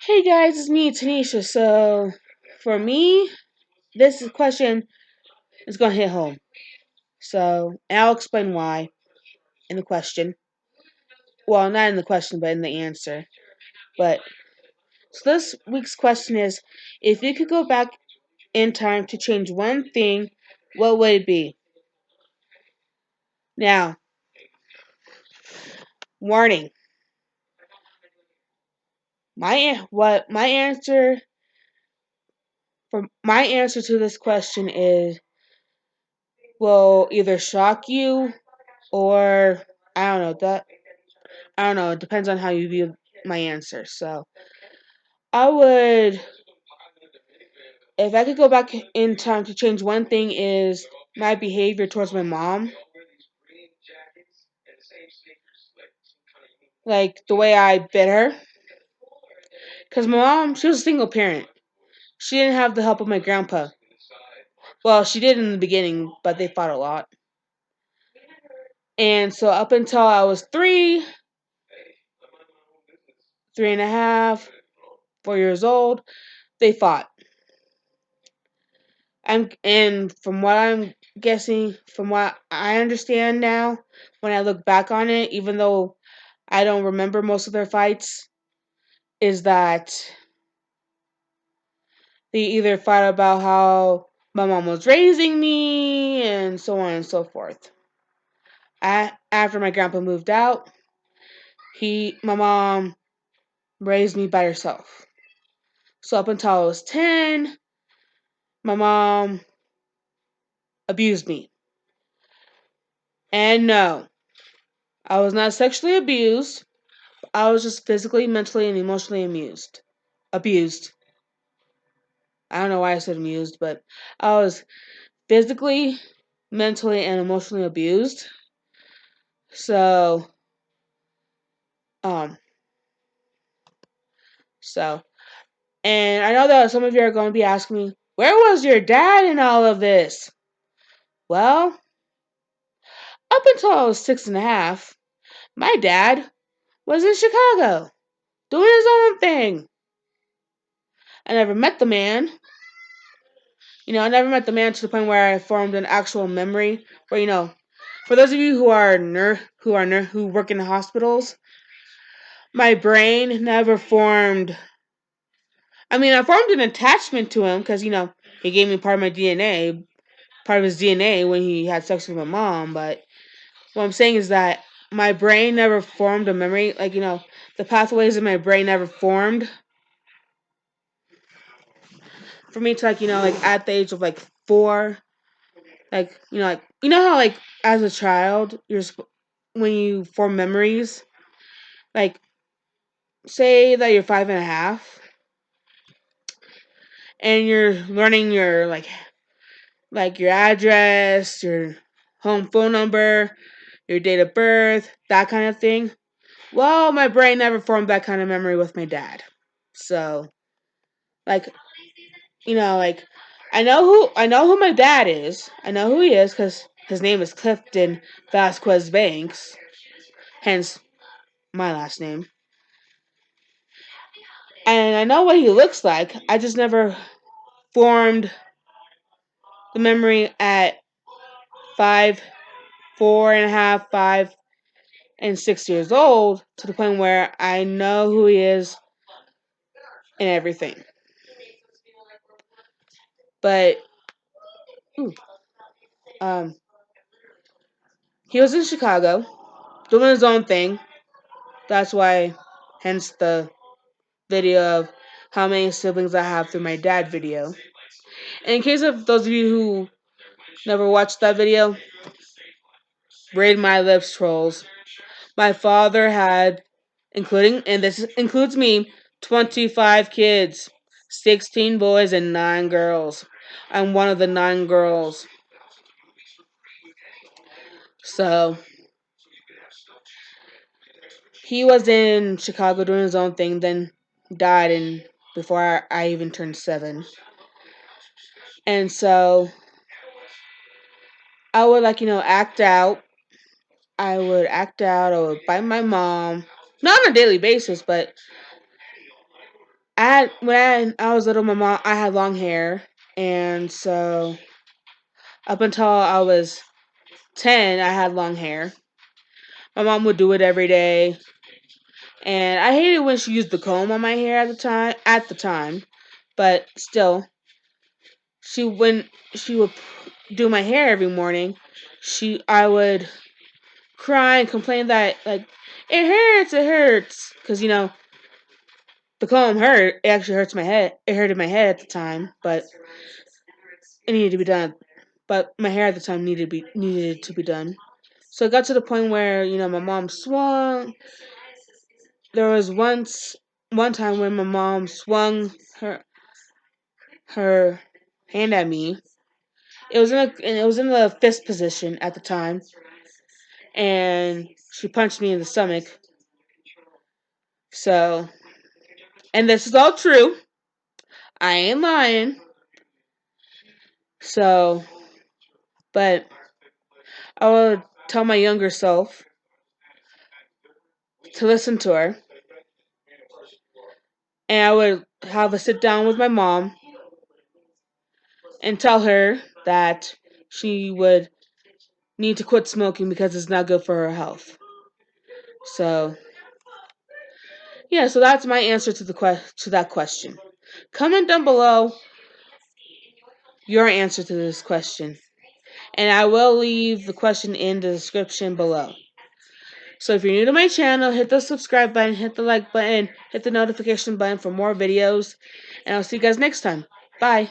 Hey guys, it's me, Tanisha. So, for me, this question is going to hit home. And I'll explain why in the question. Well, not in the question, but in the answer. But, so this week's question is, if you could go back in time to change one thing, what would it be? Now, warning. My answer to this question is will either shock you or I don't know that I don't know. It depends on how you view my answer. So I would, if I could go back in time to change one thing, is my behavior towards my mom, like the way I bit her. Cause my mom, she was a single parent. She didn't have the help of my grandpa. Well, she did in the beginning, but they fought a lot. And so up until I was 3.5, 4 years old, they fought. And from what I'm guessing, from what I understand now, when I look back on it, even though I don't remember most of their fights, is that they either fight about how my mom was raising me and so on and so forth. After my grandpa moved out, my mom raised me by herself. So up until I was 10, my mom abused me. And no, I was not sexually abused. I was just physically, mentally, and emotionally abused. I don't know why I said amused, but I was physically, mentally, and emotionally abused. So, um, so, and I know that some of you are going to be asking me, where was your dad in all of this? Well, up until I was 6.5, my dad was in Chicago doing his own thing. I never met the man. I never met the man to the point where I formed an actual memory. Where for those of you who work in hospitals, my brain never formed. I mean, I formed an attachment to him because he gave me part of my DNA, part of his DNA when he had sex with my mom. But what I'm saying is that my brain never formed a memory. Like the pathways in my brain never formed for me to like at the age of like 4. Like how like as a child when you form memories, like say that you're 5.5 and you're learning your like your address, your home phone number, your date of birth, that kind of thing. Well, my brain never formed that kind of memory with my dad. So like like I know who my dad is. I know who he is because his name is Clifton Vasquez Banks, hence my last name. And I know what he looks like. I just never formed the memory at 5, 4.5, 5, and 6 years old to the point where I know who he is and everything. But um, he was in Chicago doing his own thing. That's why, hence the video of how many siblings I have through my dad video. And in case of those of you who never watched that video, read my lips, trolls. My father had, and this includes me, 25 kids, 16 boys and 9 girls. I'm one of the 9 girls. So, he was in Chicago doing his own thing, then died before I even turned 7. And so, I would act out. I would act out. I would bite my mom. Not on a daily basis, but When I was little, my mom I had long hair, and so up until I was 10, I had long hair. My mom would do it every day, and I hated when she used the comb on my hair at the time. But still, when she would do my hair every morning, I would cry and complain that like it hurts, because the comb hurt. It actually hurts my head. It hurted my head at the time, but it needed to be done. But my hair at the time needed to be done. So it got to the point where my mom swung. There was one time when my mom swung her hand at me. It was in the fist position at the time, and she punched me in the stomach. So, and this is all true. I ain't lying. So, but I would tell my younger self to listen to her, and I would have a sit down with my mom and tell her that she would need to quit smoking because it's not good for her health. So, yeah, so that's my answer to that question. Comment down below your answer to this question, and I will leave the question in the description below. So if you're new to my channel, hit the subscribe button, hit the like button, hit the notification button for more videos, and I'll see you guys next time. Bye.